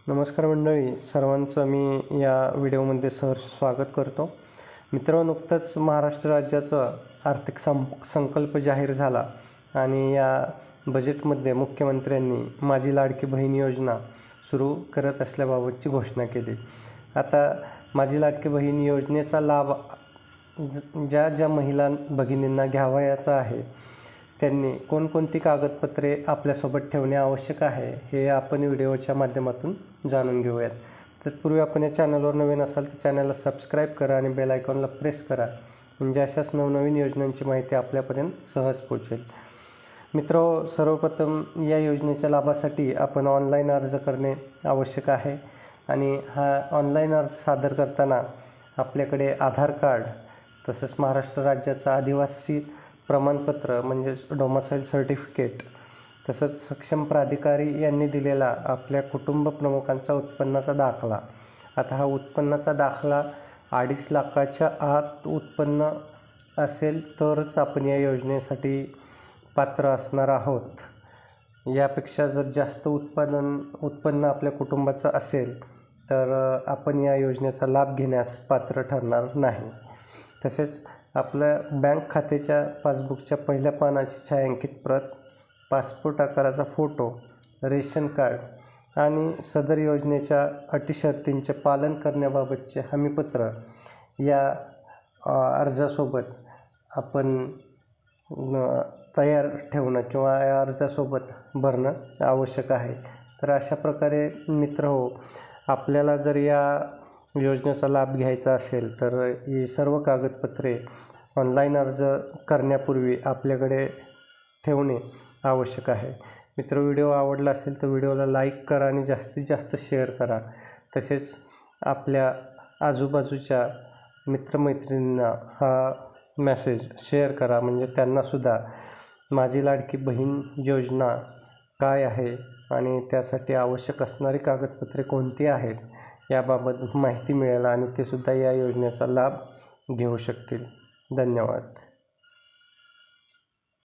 नमस्कार मंडळी, सर्वांचं मी या व्हिडिओमध्ये सहर्ष स्वागत करतो. मित्रांनो, नुकतंच महाराष्ट्र राज्याचा आर्थिक संकल्प जाहीर झाला आणि या बजेटमध्ये मुख्यमंत्र्यांनी माझी लाडकी बहीण योजना सुरू करत असल्याबाबतची घोषणा केली. आता माझी लाडकी बहीण योजनेचा लाभ ज्या महिला भगिनींना घ्यावयाचा आहे त्यांनी कोणकोणती कागदपत्रे आपल्यासोबत ठेवणे आवश्यक आहे हे आपण व्हिडिओच्या माध्यमातून जाणून घेऊयात. तत्पूर्वी आपण या चॅनलवर नवीन असाल तर चॅनलला सबस्क्राईब करा आणि बेल आयकॉनला प्रेस करा, म्हणजे अशाच नवनवीन योजनांची माहिती आपल्यापर्यंत सहज पोहोचेल. मित्रांनो, सर्वप्रथम या योजनेच्या लाभासाठी आपण ऑनलाईन अर्ज करणे आवश्यक आहे आणि हा ऑनलाईन अर्ज सादर करताना आपल्याकडे आधार कार्ड, तसंच महाराष्ट्र राज्याचं आदिवासी प्रमाणपत्र म्हणजेच डोमासाईल सर्टिफिकेट, तसंच सक्षम प्राधिकारी यांनी दिलेला आपल्या कुटुंब प्रमुखांचा उत्पन्नाचा दाखला. आता हा उत्पन्नाचा दाखला 2.5 लाखाच्या आत उत्पन्न असेल तरच आपण या योजनेसाठी पात्र असणार आहोत. यापेक्षा जर जास्त उत्पन्न आपल्या कुटुंबाचं असेल तर आपण या योजनेचा लाभ घेण्यास पात्र ठरणार नाही. तसेच आपल्या बँक खात्याच्या पासबुकच्या पहिल्या पानाची छायांकित प्रत, पासपोर्ट आकाराचा फोटो, रेशन कार्ड आणि सदर योजनेच्या अटी शर्तींचे पालन करण्याबाबतचे हमीपत्र या अर्जासोबत आपण तयार ठेवणं किंवा या अर्जासोबत भरणं आवश्यक आहे. तर अशा प्रकारे मित्रहो, आपल्याला जर या योजनेचा लाभ घ्यायचा असेल तर ही सर्व कागदपत्रे ऑनलाईन अर्ज करण्यापूर्वी आपल्याकडे ठेवणे आवश्यक आहे. मित्र, व्हिडिओ आवडला असेल तर व्हिडिओला लाईक करा आणि जास्तीत जास्त शेअर करा. तसेच आपल्या आजूबाजूच्या मित्रमैत्रिणींना हा मेसेज शेअर करा, म्हणजे त्यांनासुद्धा माझी लाडकी बहीण योजना काय आहे आणि त्यासाठी आवश्यक असणारी कागदपत्रे कोणती आहेत याबाबत माहिती मिळेल आणि ते सुद्धा या योजनेचा लाभ घेऊ शकतील. धन्यवाद.